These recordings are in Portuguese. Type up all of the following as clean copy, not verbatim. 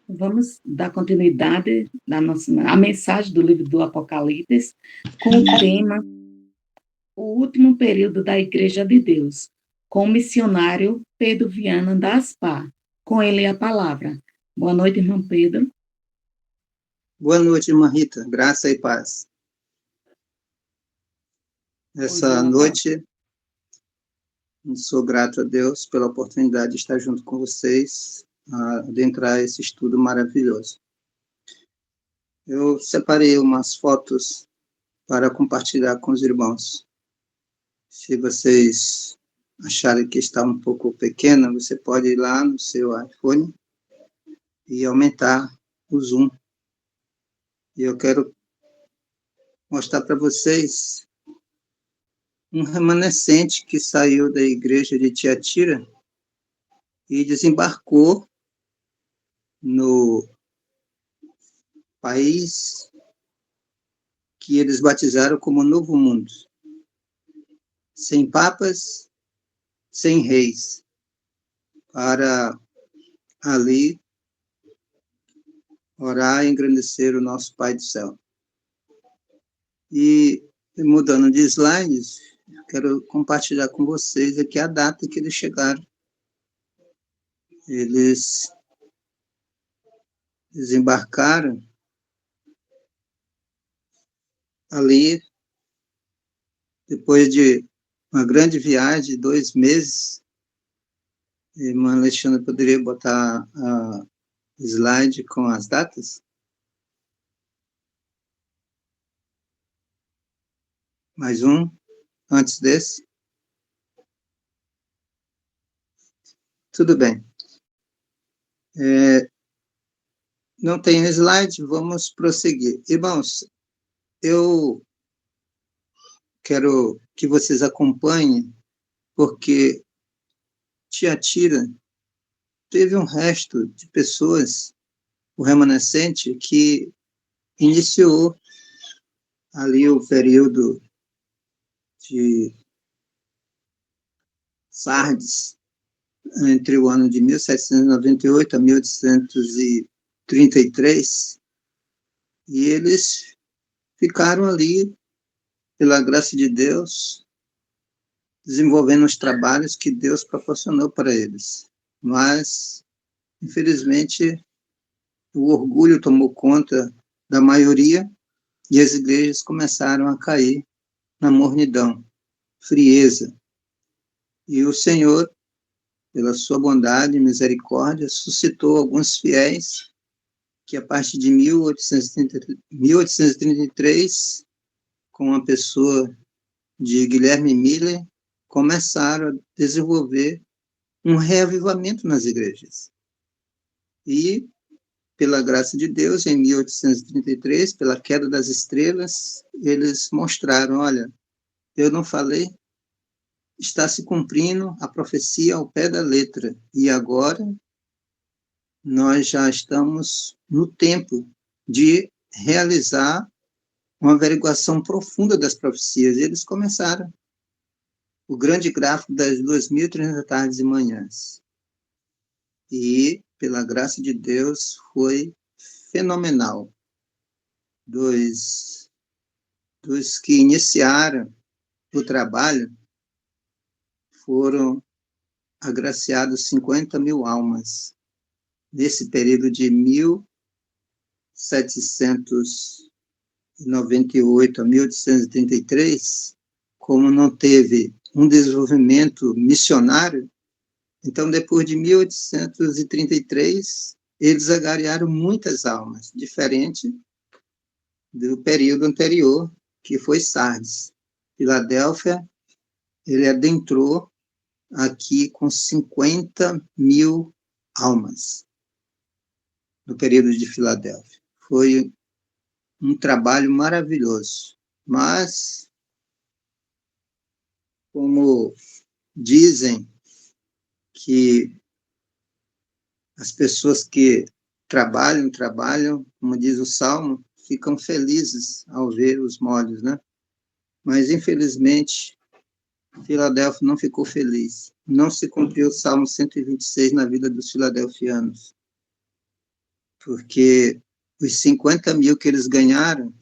Vamos dar continuidade à mensagem do livro do Apocalipse, com o tema O Último Período da Igreja de Deus, com o missionário Pedro Viana da Aspar. Com ele a palavra. Boa noite, irmão Pedro. Boa noite, irmã Rita. Graça e paz. Essa noite, sou grato a Deus pela oportunidade de estar junto com vocês, a adentrar esse estudo maravilhoso. Eu separei umas fotos para compartilhar com os irmãos. Se vocês acharem que está um pouco pequena, você pode ir lá no seu iPhone e aumentar o zoom. E eu quero mostrar para vocês um remanescente que saiu da igreja de Tiatira e desembarcou no país que eles batizaram como Novo Mundo. Sem papas, sem reis, para ali orar e engrandecer o nosso Pai do Céu. E mudando de slides, quero compartilhar com vocês aqui a data que eles chegaram. Eles desembarcaram ali, depois de uma grande viagem de 2 meses. Irmã Alexandra, poderia botar a slide com as datas? Mais um, antes desse. Tudo bem. Não tem slide, vamos prosseguir. Irmãos, eu quero que vocês acompanhem, porque Tiatira teve um resto de pessoas, o remanescente, que iniciou ali o período de Sardes, entre o ano de 1798 a 1833, e eles ficaram ali, pela graça de Deus, desenvolvendo os trabalhos que Deus proporcionou para eles. Mas, infelizmente, o orgulho tomou conta da maioria e as igrejas começaram a cair na mornidão, frieza. E o Senhor, pela sua bondade e misericórdia, suscitou alguns fiéis que, a partir de 1833, com a pessoa de Guilherme Miller, começaram a desenvolver um reavivamento nas igrejas. E, pela graça de Deus, em 1833, pela queda das estrelas, eles mostraram, olha, eu não falei, está se cumprindo a profecia ao pé da letra, e agora nós já estamos no tempo de realizar uma averiguação profunda das profecias. E eles começaram o grande gráfico das 2.300 tardes e manhãs. E, pela graça de Deus, foi fenomenal. Dos que iniciaram o trabalho, foram agraciados 50 mil almas. Nesse período de 1798 a 1833, como não teve um desenvolvimento missionário, então, depois de 1833, eles agariaram muitas almas, diferente do período anterior, que foi Sardes. Filadélfia, ele adentrou aqui com 50 mil almas, no período de Filadélfia. Foi um trabalho maravilhoso, mas, como dizem que as pessoas que trabalham, como diz o Salmo, ficam felizes ao ver os molhos, né? Mas, infelizmente, Filadélfia não ficou feliz. Não se cumpriu o Salmo 126 na vida dos filadelfianos, porque os 50 mil que eles ganharam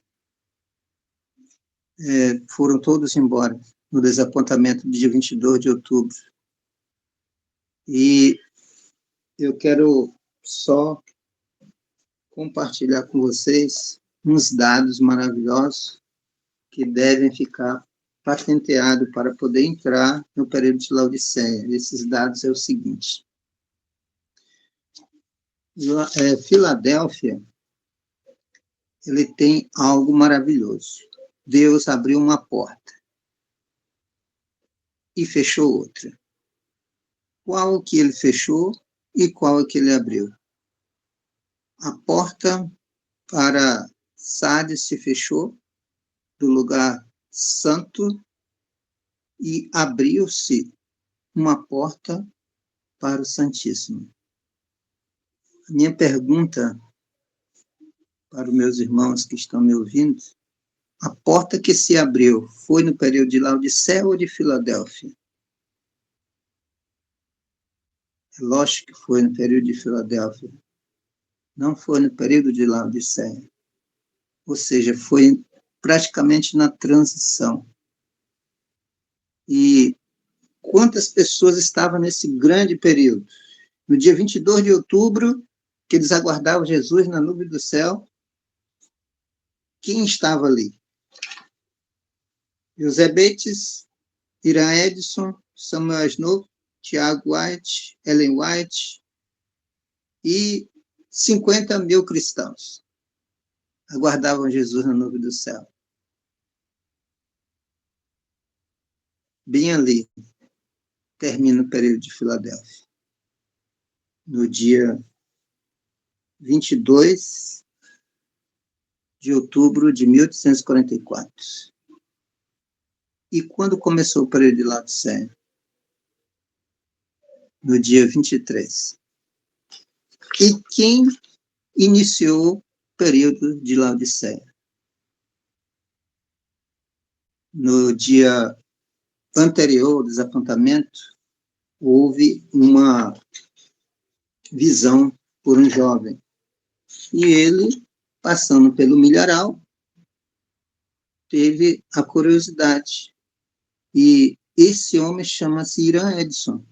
foram todos embora no desapontamento do dia 22 de outubro. E eu quero só compartilhar com vocês uns dados maravilhosos que devem ficar patenteados para poder entrar no período de Laodiceia. Esses dados é o seguinte. Filadélfia, ele tem algo maravilhoso. Deus abriu uma porta e fechou outra. Qual que ele fechou e qual que ele abriu? A porta para Sardes se fechou do lugar santo e abriu-se uma porta para o Santíssimo. A minha pergunta para os meus irmãos que estão me ouvindo, a porta que se abriu foi no período de Laodiceia ou de Filadélfia? É lógico que foi no período de Filadélfia. Não foi no período de Laodiceia. Ou seja, foi praticamente na transição. E quantas pessoas estavam nesse grande período? No dia 22 de outubro, que eles aguardavam Jesus na nuvem do céu, quem estava ali? José Bates, Irã Edson, Samuel Snow, Tiago White, Ellen White e 50 mil cristãos aguardavam Jesus na nuvem do céu. Bem ali termina o período de Filadélfia. No dia 22 de outubro de 1844. E quando começou o período de Laodiceia? No dia 23. E quem iniciou o período de Laodiceia? No dia anterior ao desapontamento, houve uma visão por um jovem. E ele, passando pelo milharal, teve a curiosidade. E esse homem chama-se Irã Edson.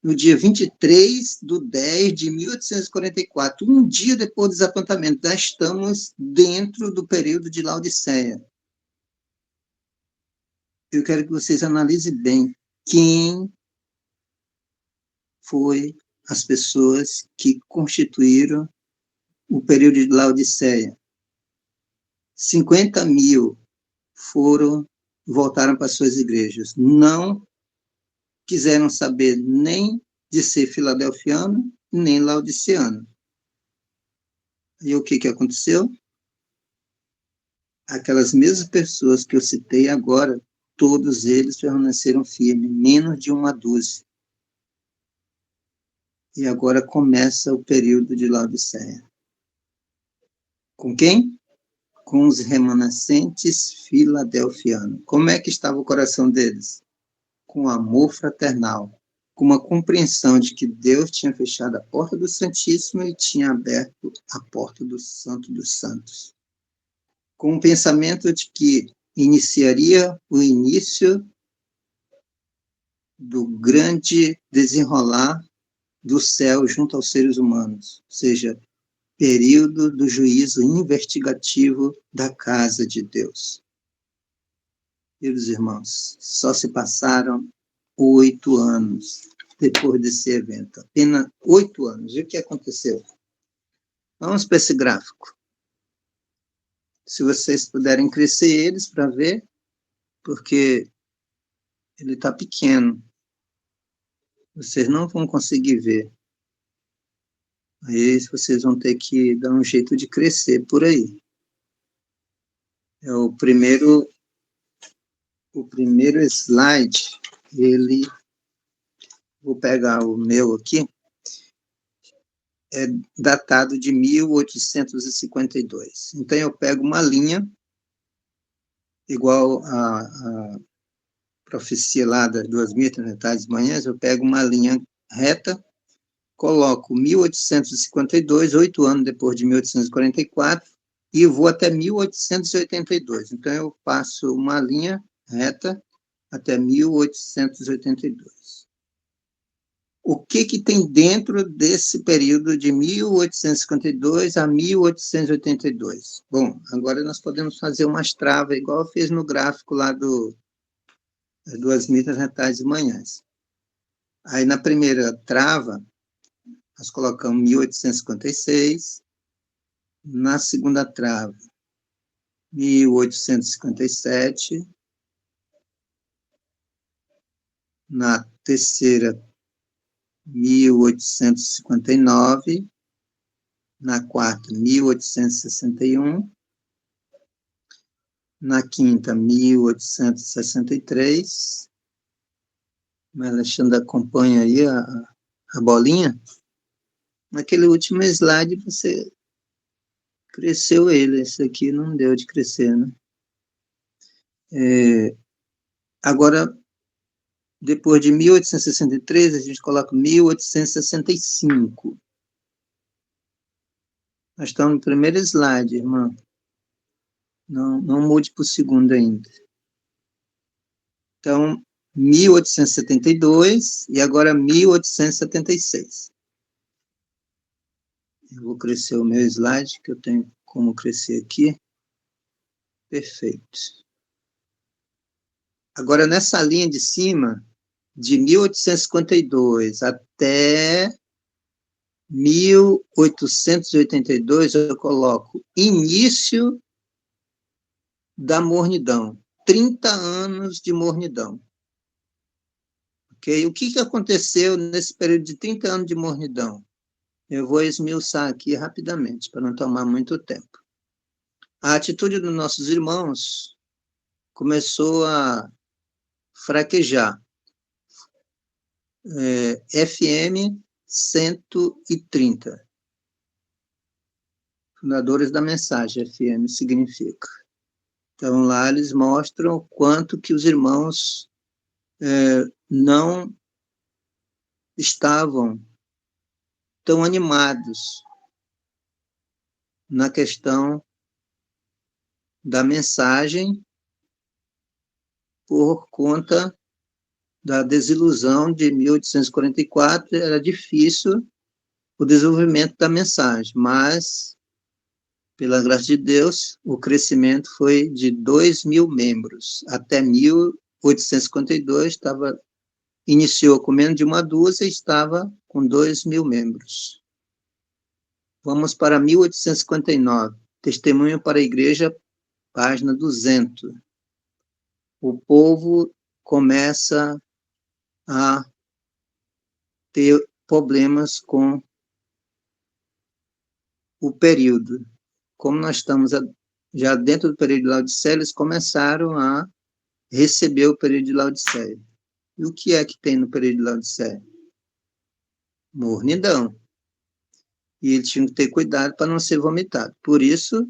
No dia 23 de 10 de 1844, um dia depois do desapontamento, já estamos dentro do período de Laodiceia. Eu quero que vocês analisem bem quem foi as pessoas que constituíram o período de Laodiceia. 50 mil voltaram para suas igrejas. Não quiseram saber nem de ser filadelfiano, nem laodiceano. E o que aconteceu? Aquelas mesmas pessoas que eu citei agora, todos eles permaneceram firmes, menos de uma dúzia. E agora começa o período de Laodiceia. Com quem? Com os remanescentes filadelfianos. Como é que estava o coração deles? Com amor fraternal, com uma compreensão de que Deus tinha fechado a porta do Santíssimo e tinha aberto a porta do Santo dos Santos. Com o pensamento de que iniciaria o início do grande desenrolar do céu junto aos seres humanos, ou seja, período do juízo investigativo da casa de Deus. Meus irmãos, só se passaram 8 anos depois desse evento. Apenas 8 anos. E o que aconteceu? Vamos para esse gráfico. Se vocês puderem crescer eles para ver, porque ele está pequeno. Vocês não vão conseguir ver. Aí vocês vão ter que dar um jeito de crescer por aí. É o primeiro slide, vou pegar o meu aqui, é datado de 1852. Então, eu pego uma linha igual profecia lá das 2.300 manhãs, eu pego uma linha reta, coloco 1852, 8 anos depois de 1844, e vou até 1882. Então, eu passo uma linha reta até 1882. O que tem dentro desse período de 1852 a 1882? Bom, agora nós podemos fazer umas travas, igual eu fiz no gráfico lá das 2.300 manhãs. Aí, na primeira trava, nós colocamos 1856, na segunda trava, 1857, na terceira, 1859, na quarta, 1861, na quinta, 1863. Mas Alexandre acompanha aí a bolinha. Naquele último slide você cresceu ele, esse aqui não deu de crescer, né? Agora, depois de 1863, a gente coloca 1865. Nós estamos no primeiro slide, irmão. Não mude para o segundo ainda. Então, 1872 e agora 1876. Eu vou crescer o meu slide, que eu tenho como crescer aqui. Perfeito. Agora, nessa linha de cima, de 1852 até 1882, eu coloco início da mornidão. 30 anos de mornidão. Okay? O que aconteceu nesse período de 30 anos de mornidão? Eu vou esmiuçar aqui rapidamente, para não tomar muito tempo. A atitude dos nossos irmãos começou a fraquejar. FM 130. Fundadores da mensagem, FM significa. Então, lá eles mostram o quanto que os irmãos não estavam tão animados na questão da mensagem por conta da desilusão de 1844, era difícil o desenvolvimento da mensagem, mas, pela graça de Deus, o crescimento foi de 2.000 membros. Até 1852, iniciou com menos de uma dúzia e estava com 2.000 membros. Vamos para 1859, Testemunho para a Igreja, página 200. O povo começa a ter problemas com o período. Como nós estamos já dentro do período de Laodiceia, eles começaram a receber o período de Laodiceia. E o que é que tem no período de Laodiceia? Mornidão. E eles tinham que ter cuidado para não ser vomitado. Por isso,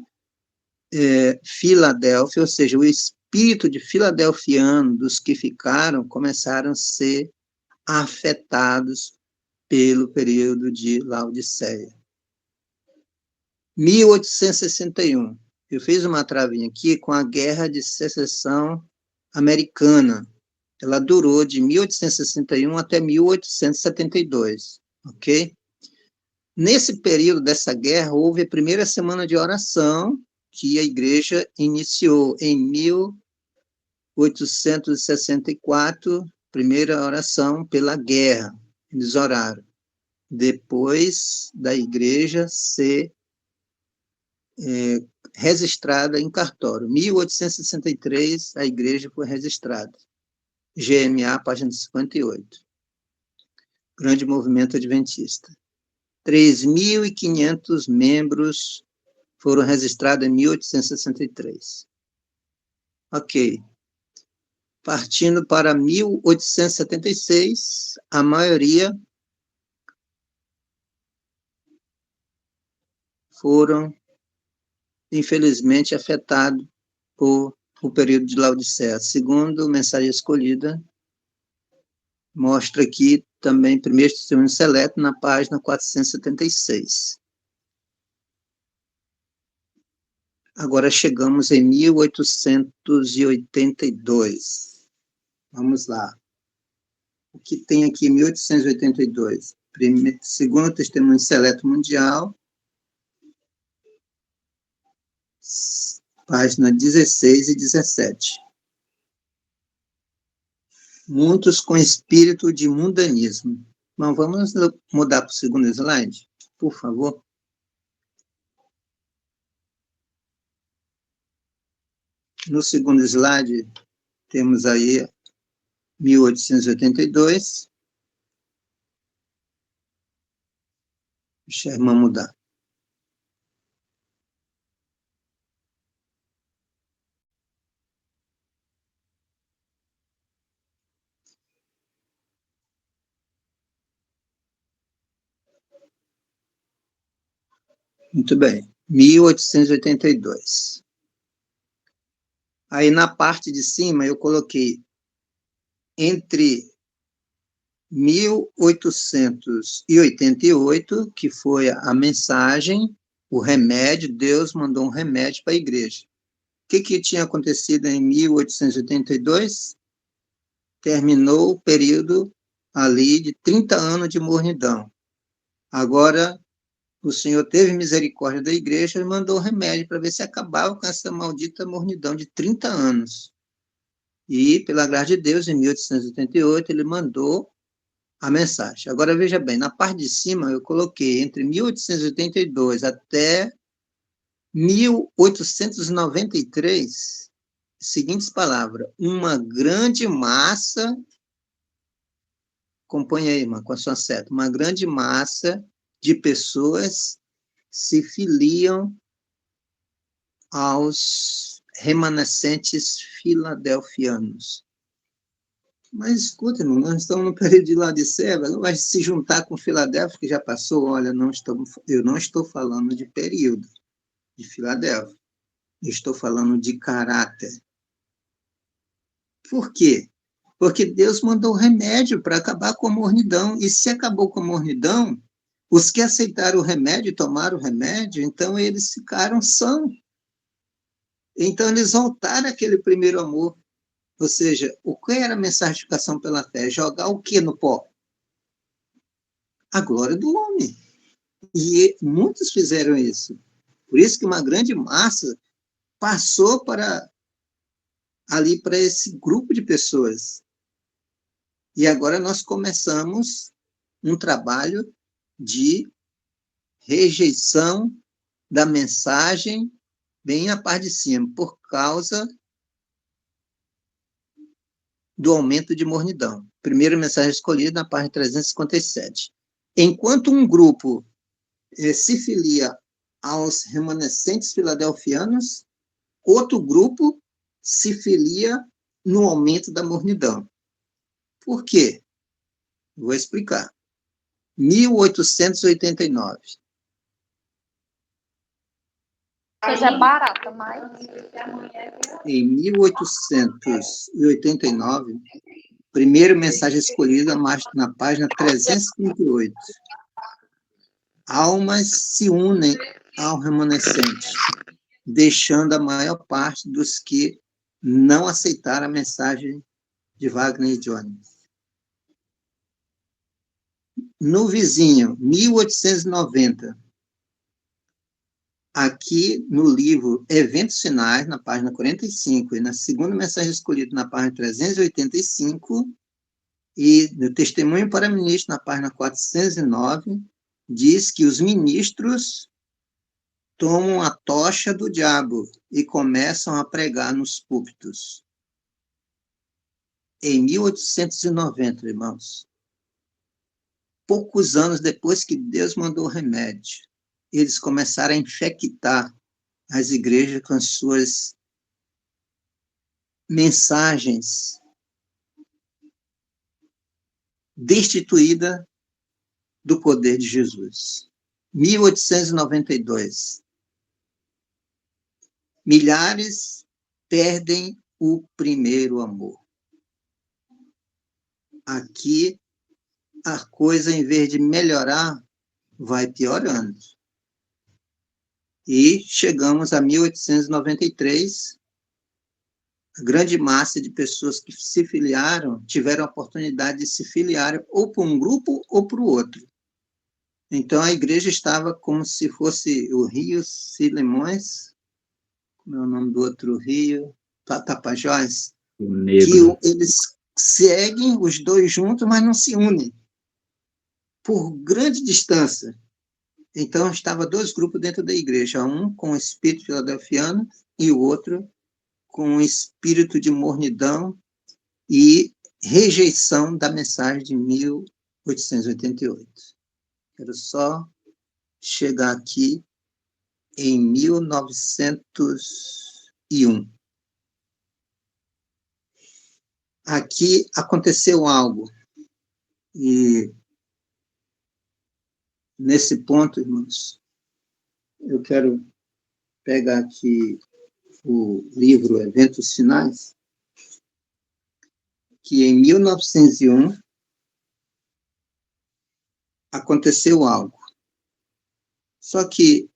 Filadélfia, ou seja, o espírito de filadelfiano dos que ficaram, começaram a ser afetados pelo período de Laodiceia. 1861. Eu fiz uma travinha aqui com a Guerra de Secessão Americana. Ela durou de 1861 até 1872, ok? Nesse período dessa guerra, houve a primeira semana de oração que a igreja iniciou em 1864, primeira oração pela guerra. Eles oraram. Depois da igreja ser registrada em cartório. 1863, a igreja foi registrada. GMA, página 58. Grande Movimento Adventista. 3.500 membros foram registrados em 1863. Ok. Partindo para 1876, a maioria foram, infelizmente, afetados por o período de Laodiceia. Segundo Mensagem Escolhida, mostra aqui também primeiro testemunho seleto na página 476. Agora chegamos em 1882. Vamos lá. O que tem aqui em 1882? Segundo Testemunho Seleto Mundial, página 16 e 17. Muitos com espírito de mundanismo. Bom, vamos mudar para o segundo slide, por favor. No segundo slide, temos aí 1882. Deixa a irmã mudar. Muito bem. 1882. Aí, na parte de cima, eu coloquei entre 1888, que foi a mensagem, o remédio, Deus mandou um remédio para a igreja. O que tinha acontecido em 1882? Terminou o período ali de 30 anos de mornidão. Agora, o Senhor teve misericórdia da igreja e mandou remédio para ver se acabava com essa maldita mornidão de 30 anos. E, pela graça de Deus, em 1888, ele mandou a mensagem. Agora, veja bem, na parte de cima eu coloquei entre 1882 até 1893, seguintes palavras: uma grande massa, acompanha aí, irmã, com a sua seta, uma grande massa de pessoas se filiam aos remanescentes filadelfianos. Mas escuta, irmão, nós estamos no período de Laodiceia, não vai se juntar com Filadélfia, que já passou. Olha, eu não estou falando de período de Filadélfia, eu estou falando de caráter. Por quê? Porque Deus mandou remédio para acabar com a mornidão, e se acabou com a mornidão, os que aceitaram o remédio e tomaram o remédio, então eles ficaram sãos. Então eles voltaram àquele primeiro amor. Ou seja, o que era a santificação pela fé? Jogar o que no pó? A glória do homem. E muitos fizeram isso. Por isso que uma grande massa passou para esse grupo de pessoas. E agora nós começamos um trabalho de rejeição da mensagem bem na parte de cima, por causa do aumento de mornidão. Primeira mensagem escolhida na página 357. Enquanto um grupo se filia aos remanescentes filadelfianos, outro grupo se filia no aumento da mornidão. Por quê? Vou explicar. 1889. Coisa barata, mas... Em 1889, primeira mensagem escolhida na página 338. Almas se unem ao remanescente, deixando a maior parte dos que não aceitaram a mensagem de Wagner e Jones. No vizinho, 1890, aqui no livro Eventos Finais, na página 45, e na segunda mensagem escolhida na página 385, e no Testemunho para Ministro, na página 409, diz que os ministros tomam a tocha do diabo e começam a pregar nos púlpitos. Em 1890, irmãos, poucos anos depois que Deus mandou o remédio, eles começaram a infectar as igrejas com as suas mensagens destituídas do poder de Jesus. 1892. Milhares perdem o primeiro amor. Aqui, a coisa, em vez de melhorar, vai piorando. E chegamos a 1893, a grande massa de pessoas que se filiaram tiveram a oportunidade de se filiar ou para um grupo ou para o outro. Então, a igreja estava como se fosse o Rio Silimões, como é o nome do outro rio? Tapajós, que eles seguem os dois juntos, mas não se unem, por grande distância. Então, estava dois grupos dentro da igreja, um com o espírito filadelfiano e o outro com o espírito de mornidão e rejeição da mensagem de 1888. Quero só chegar aqui em 1901. Aqui aconteceu algo, e nesse ponto, irmãos, eu quero pegar aqui o livro Eventos Finais, que em 1901 aconteceu algo. Só que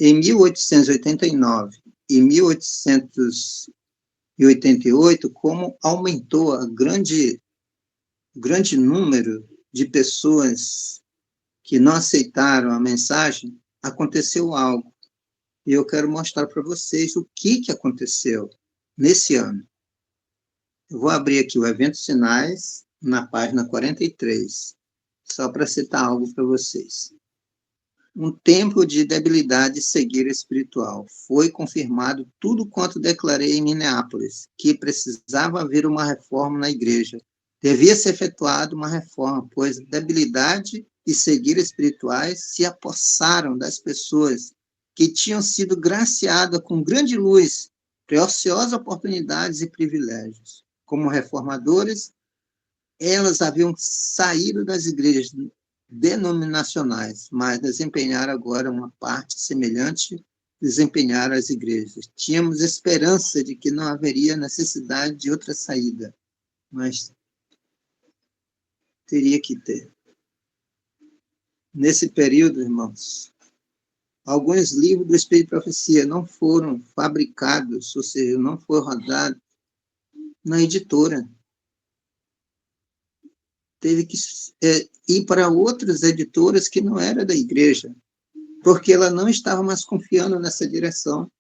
em 1889 e 1888, como aumentou a grande número de pessoas que não aceitaram a mensagem, aconteceu algo. E eu quero mostrar para vocês o que aconteceu nesse ano. Eu vou abrir aqui o Eventos Sinais, na página 43, só para citar algo para vocês. Um tempo de debilidade e cegueira espiritual. Foi confirmado tudo quanto declarei em Minneapolis, que precisava haver uma reforma na igreja. Devia ser efetuada uma reforma, pois debilidade e cegueira espirituais se apossaram das pessoas que tinham sido graciadas com grande luz, preciosas oportunidades e privilégios. Como reformadores, elas haviam saído das igrejas denominacionais, mas desempenharam agora uma parte semelhante desempenharam as igrejas. Tínhamos esperança de que não haveria necessidade de outra saída, mas teria que ter. Nesse período, irmãos, alguns livros do Espírito de Profecia não foram fabricados, ou seja, não foram rodados na editora. Teve que ir para outras editoras que não eram da igreja, porque ela não estava mais confiando nessa direção.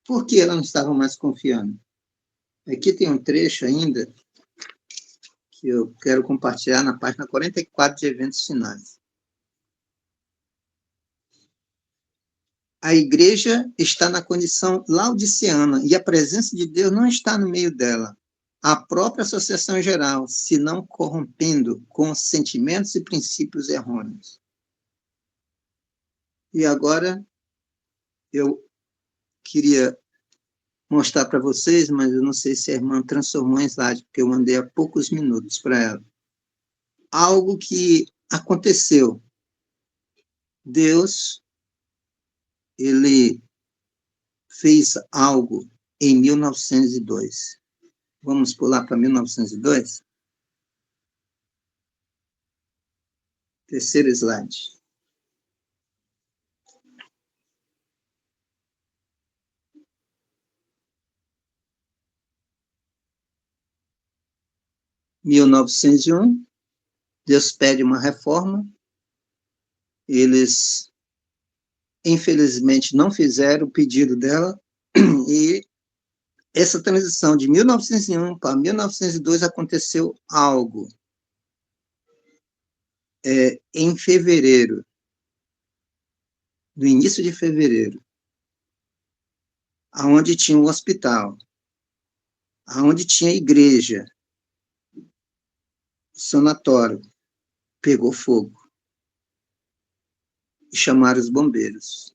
Por que ela não estava mais confiando? Aqui tem um trecho ainda que eu quero compartilhar na página 44 de Eventos Finais. A igreja está na condição laodiceana e a presença de Deus não está no meio dela. A própria associação geral, se não corrompendo com sentimentos e princípios errôneos. E agora, eu queria mostrar para vocês, mas eu não sei se a irmã transformou em slide, porque eu mandei há poucos minutos para ela. Algo que aconteceu. Deus, ele fez algo em 1902. Vamos pular para 1902? Terceiro slide. Em 1901, Deus pede uma reforma. Eles, infelizmente, não fizeram o pedido dela, e essa transição de 1901 para 1902 aconteceu algo. Em fevereiro, no início de fevereiro, aonde tinha um hospital, aonde tinha igreja, sanatório, pegou fogo. E chamaram os bombeiros.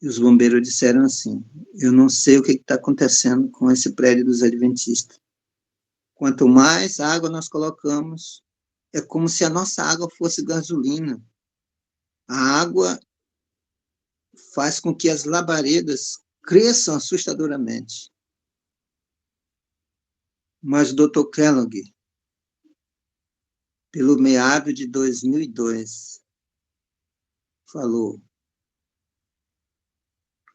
E os bombeiros disseram assim: eu não sei o que está acontecendo com esse prédio dos adventistas. Quanto mais água nós colocamos, é como se a nossa água fosse gasolina. A água faz com que as labaredas cresçam assustadoramente. Mas o Dr. Kellogg, pelo meado de 2002, falou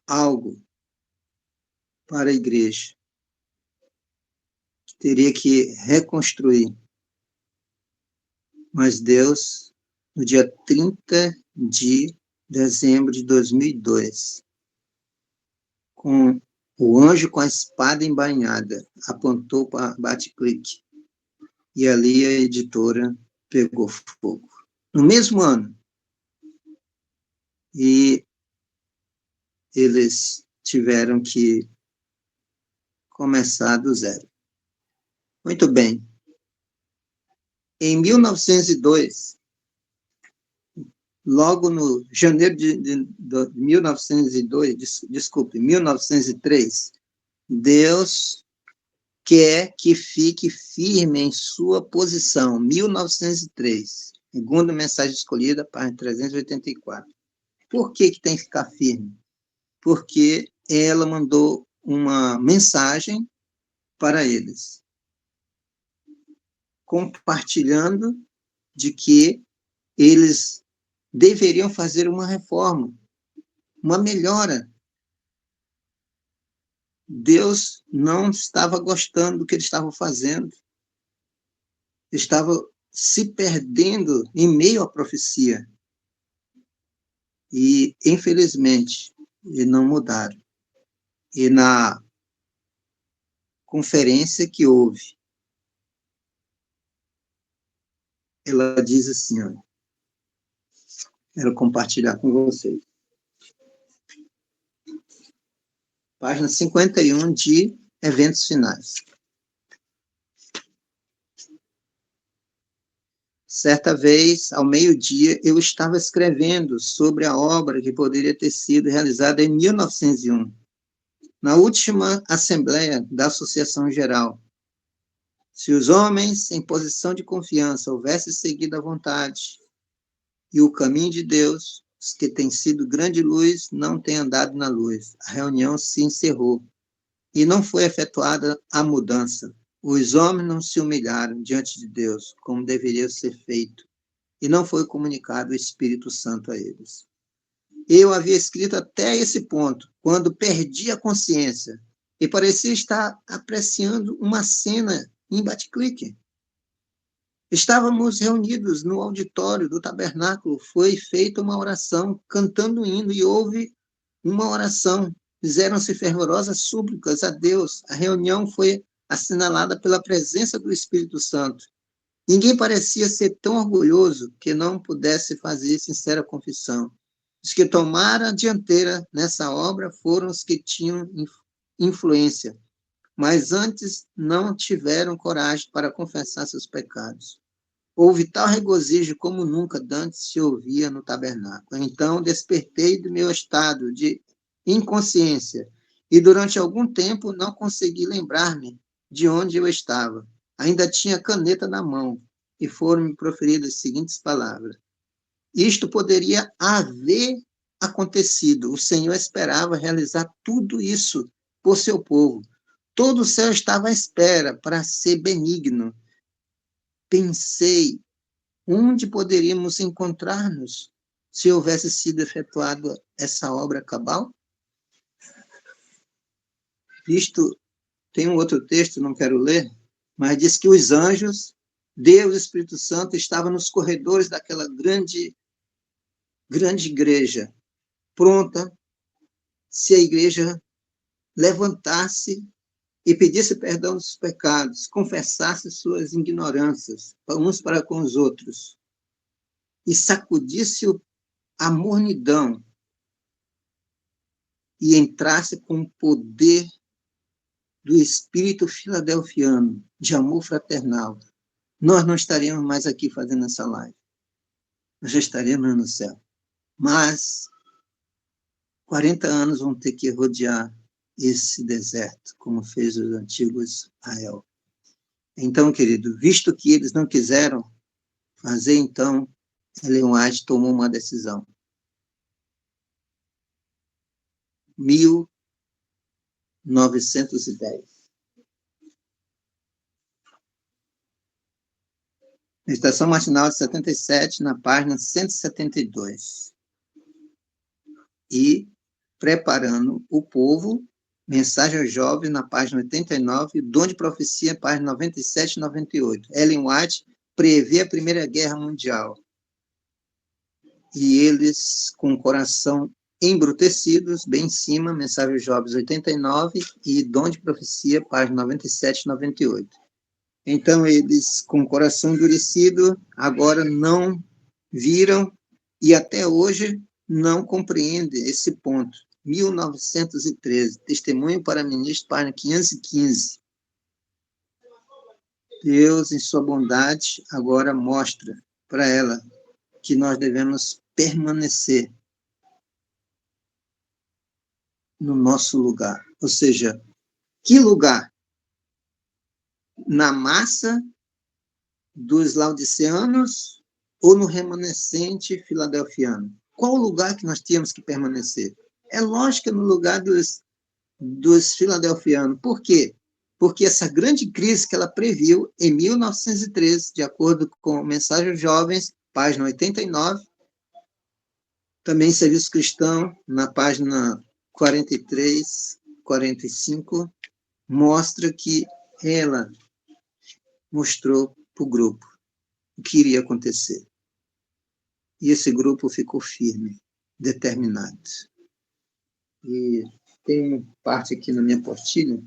algo para a igreja que teria que reconstruir. Mas Deus, no dia 30 de dezembro de 2002, com o anjo com a espada embainhada, apontou para Batclick, e ali a editora pegou fogo. No mesmo ano, e eles tiveram que começar do zero. Muito bem. Em 1902, logo no janeiro de 1902, desculpe, 1903, Deus quer que fique firme em sua posição. 1903, segunda mensagem escolhida, página 384. Por que tem que ficar firme? Porque ela mandou uma mensagem para eles, compartilhando de que eles deveriam fazer uma reforma, uma melhora. Deus não estava gostando do que eles estavam fazendo, estava se perdendo em meio à profecia. E, infelizmente, eles não mudaram. E na conferência que houve, ela diz assim, olha, quero compartilhar com vocês. Página 51 de eventos finais. Certa vez, ao meio-dia, eu estava escrevendo sobre a obra que poderia ter sido realizada em 1901, na última assembleia da Associação Geral. Se os homens, em posição de confiança, houvessem seguido a vontade e o caminho de Deus, os que têm sido grande luz não têm andado na luz. A reunião se encerrou e não foi efetuada a mudança. Os homens não se humilharam diante de Deus, como deveria ser feito, e não foi comunicado o Espírito Santo a eles. Eu havia escrito até esse ponto, quando perdi a consciência, e parecia estar apreciando uma cena em Batclick. Estávamos reunidos no auditório do tabernáculo, foi feita uma oração, cantando um hino, e houve uma oração. Fizeram-se fervorosas súplicas a Deus. A reunião foi assinalada pela presença do Espírito Santo. Ninguém parecia ser tão orgulhoso que não pudesse fazer sincera confissão. Os que tomaram a dianteira nessa obra foram os que tinham influência, mas antes não tiveram coragem para confessar seus pecados. Houve tal regozijo como nunca dantes se ouvia no tabernáculo. Então despertei do meu estado de inconsciência e durante algum tempo não consegui lembrar-me de onde eu estava. Ainda tinha caneta na mão e foram-me proferidas as seguintes palavras. Isto poderia haver acontecido. O Senhor esperava realizar tudo isso por seu povo. Todo o céu estava à espera para ser benigno. Pensei, onde poderíamos encontrar-nos se houvesse sido efetuada essa obra cabal? Isto tem um outro texto, não quero ler, mas diz que os anjos, Deus e o Espírito Santo estavam nos corredores daquela grande igreja, pronta, se a igreja levantasse e pedisse perdão dos pecados, confessasse suas ignorâncias, uns para com os outros, e sacudisse a mornidão e entrasse com o poder do espírito filadelfiano, de amor fraternal, nós não estaríamos mais aqui fazendo essa live. Nós já estaríamos no céu. Mas 40 anos vão ter que rodear esse deserto, como fez os antigos Israel. Então, querido, visto que eles não quiseram fazer, então, Ellen White tomou uma decisão. 1910. Meditação matinal de 77, na página 172. E Preparando o Povo, Mensagem aos Jovens, na página 89, Dom de Profecia, página 97 e 98. Ellen White prevê a Primeira Guerra Mundial. E eles, com o coração embrutecidos, bem em cima, Mensagem aos Jovens 89 e Dom de Profecia, página 97 e 98. Então, eles, com o coração endurecido, agora não viram e até hoje não compreendem esse ponto. 1913, Testemunho para Ministro, página 515. Deus, em sua bondade, agora mostra para ela que nós devemos permanecer no nosso lugar. Ou seja, que lugar? Na massa dos laodiceanos ou no remanescente filadelfiano? Qual o lugar que nós tínhamos que permanecer? É lógico que no lugar dos filadelfianos. Por quê? Porque essa grande crise que ela previu em 1913, de acordo com Mensagem aos Jovens, página 89, também Serviço Cristão, na página 43, 45, mostra que ela mostrou para o grupo o que iria acontecer. E esse grupo ficou firme, determinado. E tem parte aqui na minha postilha,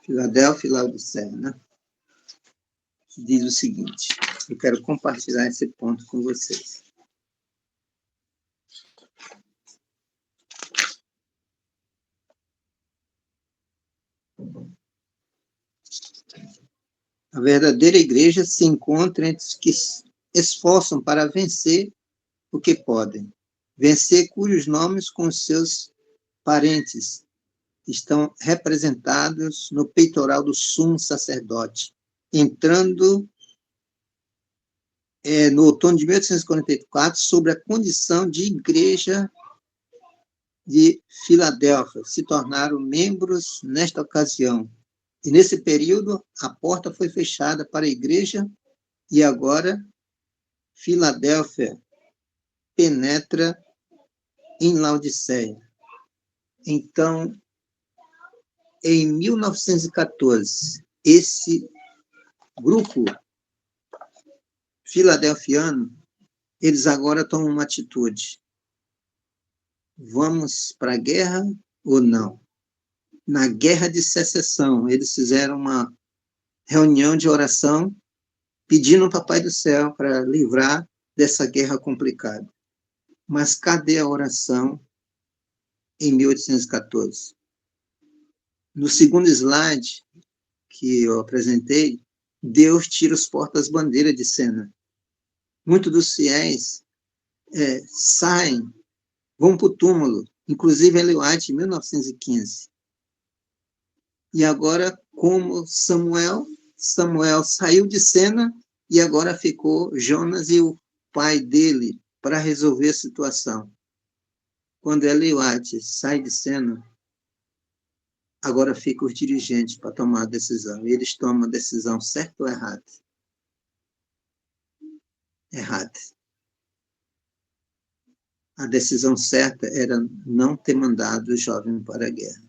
Filadélfia e Laodiceia, né? Que diz o seguinte, eu quero compartilhar esse ponto com vocês. A verdadeira igreja se encontra entre os que esforçam para vencer o que podem, vencer cujos nomes com os seus parentes estão representados no peitoral do sumo sacerdote, entrando no outono de 1844 sobre a condição de igreja de Filadélfia, se tornaram membros nesta ocasião. E nesse período, a porta foi fechada para a igreja e agora Filadélfia penetra em Laodiceia. Então, em 1914, esse grupo filadelfiano, eles agora tomam uma atitude. Vamos para a guerra ou não? Na Guerra de Secessão, eles fizeram uma reunião de oração pedindo ao Papai do Céu para livrar dessa guerra complicada. Mas cadê a oração em 1814? No segundo slide que eu apresentei, Deus tira os portas-bandeira de cena. Muitos dos fiéis saem, vão para o túmulo, inclusive Ellen White, em 1915. E agora, como Samuel saiu de cena e agora ficou Jonas e o pai dele para resolver a situação. Quando Ellen White sai de cena, agora ficam os dirigentes para tomar a decisão. E eles tomam a decisão certa ou errada? Errada. A decisão certa era não ter mandado o jovem para a guerra.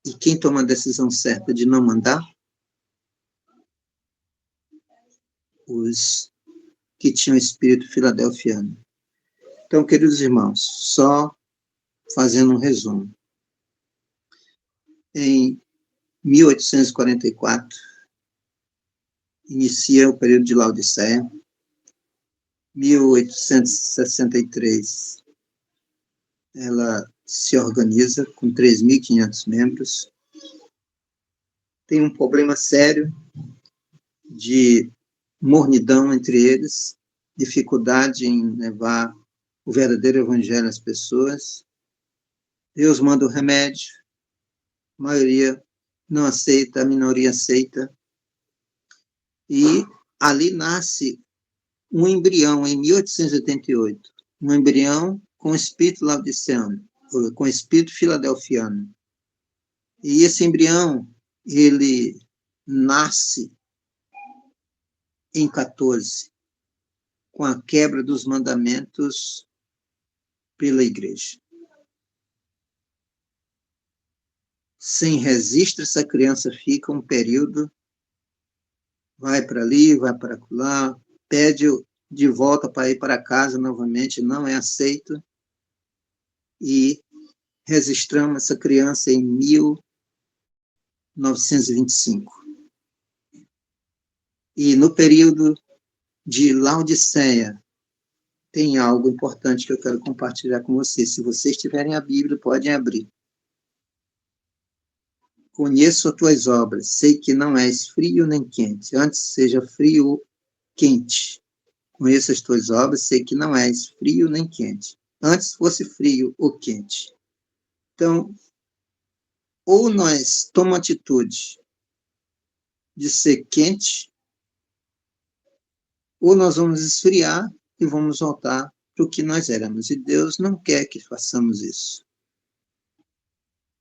E quem toma a decisão certa de não mandar? Os que tinham espírito filadelfiano. Então, queridos irmãos, só fazendo um resumo. Em 1844, inicia o período de Laodiceia. 1863, ela se organiza com 3.500 membros. Tem um problema sério de mornidão entre eles, dificuldade em levar o verdadeiro evangelho às pessoas. Deus manda o remédio, a maioria não aceita, a minoria aceita. E ali nasce um embrião, em 1888, um embrião com o espírito laodiceano, com o espírito filadelfiano. E esse embrião, ele nasce em 14, com a quebra dos mandamentos pela igreja. Sem registro, essa criança fica um período, vai para ali, vai para lá, pede de volta para ir para casa novamente, não é aceito, e registramos essa criança em 1925. E no período de Laodiceia, tem algo importante que eu quero compartilhar com vocês. Se vocês tiverem a Bíblia, podem abrir. Conheço as tuas obras, sei que não és frio nem quente, antes seja frio ou quente. Conheço as tuas obras, sei que não és frio nem quente, antes fosse frio ou quente. Então, ou nós tomamos atitude de ser quente, ou nós vamos esfriar e vamos voltar para o que nós éramos. E Deus não quer que façamos isso.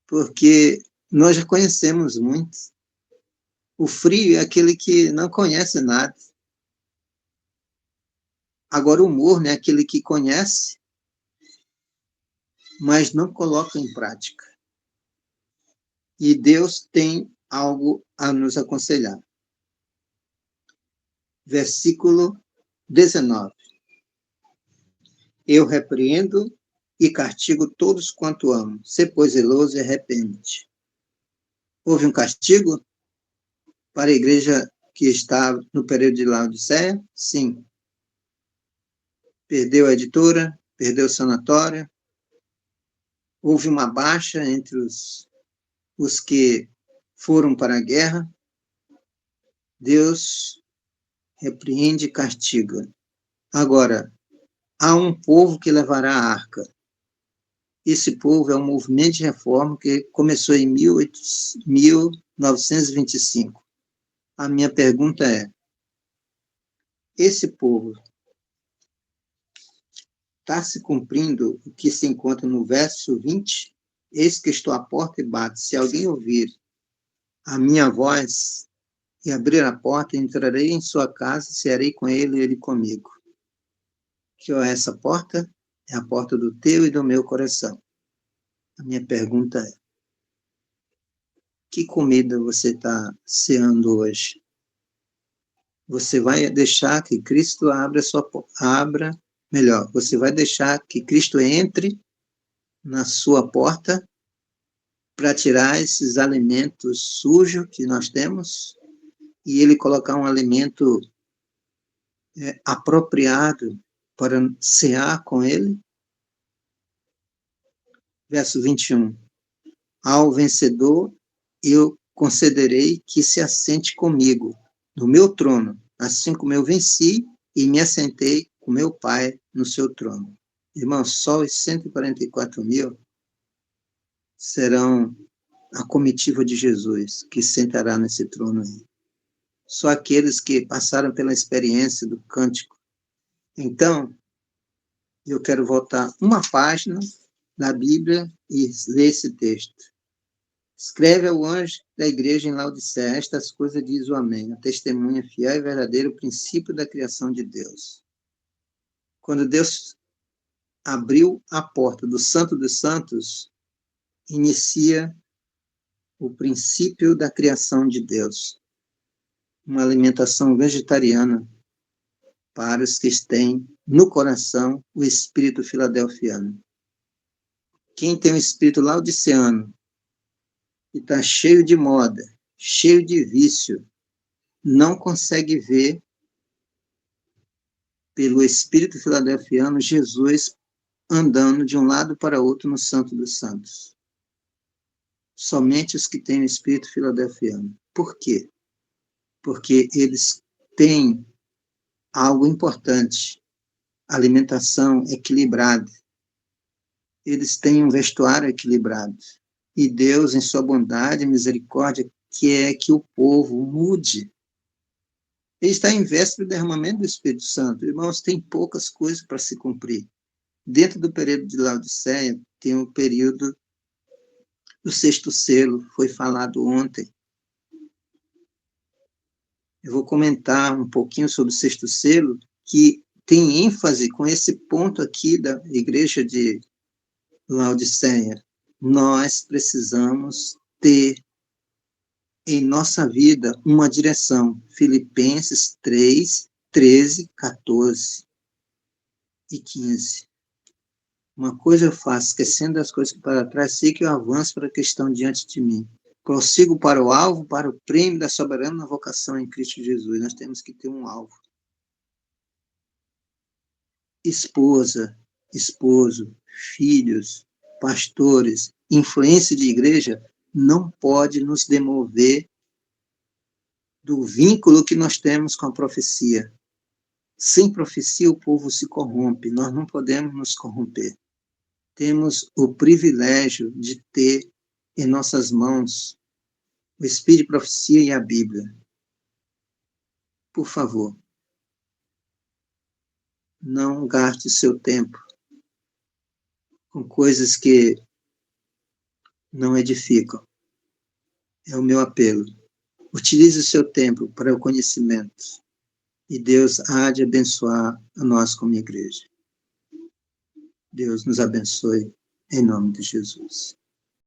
Porque nós já conhecemos muito. O frio é aquele que não conhece nada. Agora o morno é aquele que conhece, mas não coloca em prática. E Deus tem algo a nos aconselhar. Versículo 19. Eu repreendo e castigo todos quanto amo. Sê, pois, zeloso e arrepende-te. Houve um castigo para a igreja que está no período de Laodiceia? Sim. Perdeu a editora, perdeu o sanatório. Houve uma baixa entre os que foram para a guerra. Deus repreende e castiga. Agora, há um povo que levará a arca. Esse povo é um movimento de reforma que começou em 1925. A minha pergunta é, esse povo está se cumprindo o que se encontra no verso 20? Eis que estou à porta e bato. Se alguém ouvir a minha voz e abrir a porta, entrarei em sua casa, cearei com ele e ele comigo. Que é essa porta? É a porta do teu e do meu coração. A minha pergunta é, que comida você está ceando hoje? Você vai deixar que Cristo você vai deixar que Cristo entre na sua porta para tirar esses alimentos sujos que nós temos e ele colocar um alimento apropriado para cear com ele? Verso 21. Ao vencedor eu concederei que se assente comigo no meu trono, assim como eu venci e me assentei com meu Pai no seu trono. Irmãos, só os 144.000 serão a comitiva de Jesus, que sentará nesse trono aí. Só aqueles que passaram pela experiência do cântico. Então, eu quero voltar uma página da Bíblia e ler esse texto. Escreve ao anjo da igreja em Laodiceia, estas coisas diz o Amém, a testemunha fiel e verdadeira, o princípio da criação de Deus. Quando Deus abriu a porta do Santo dos Santos, inicia o princípio da criação de Deus. Uma alimentação vegetariana para os que têm no coração o espírito filadelfiano. Quem tem o espírito laodiceano, que está cheio de moda, cheio de vício, não consegue ver pelo espírito filadelfiano Jesus andando de um lado para outro no Santo dos Santos. Somente os que têm o espírito filadelfiano. Por quê? Porque eles têm algo importante, alimentação equilibrada. Eles têm um vestuário equilibrado. E Deus, em sua bondade e misericórdia, quer que o povo mude. Ele está em véspera do derramamento do Espírito Santo. Irmãos, tem poucas coisas para se cumprir. Dentro do período de Laodiceia, tem o período do sexto selo, foi falado ontem. Eu vou comentar um pouquinho sobre o sexto selo, que tem ênfase com esse ponto aqui da igreja de Laodiceia. Nós precisamos ter em nossa vida uma direção. Filipenses 3, 13, 14 e 15. Uma coisa eu faço, esquecendo as coisas que para trás, sei que eu avanço para a questão diante de mim. Prossigo para o alvo, para o prêmio da soberana vocação em Cristo Jesus. Nós temos que ter um alvo. Esposa, esposo, filhos, pastores, influência de igreja não pode nos demover do vínculo que nós temos com a profecia. Sem profecia, o povo se corrompe. Nós não podemos nos corromper. Temos o privilégio de ter em nossas mãos o Espírito de Profecia e a Bíblia. Por favor, não gaste seu tempo com coisas que não edificam. É o meu apelo. Utilize o seu tempo para o conhecimento e Deus há de abençoar a nós como igreja. Deus nos abençoe em nome de Jesus.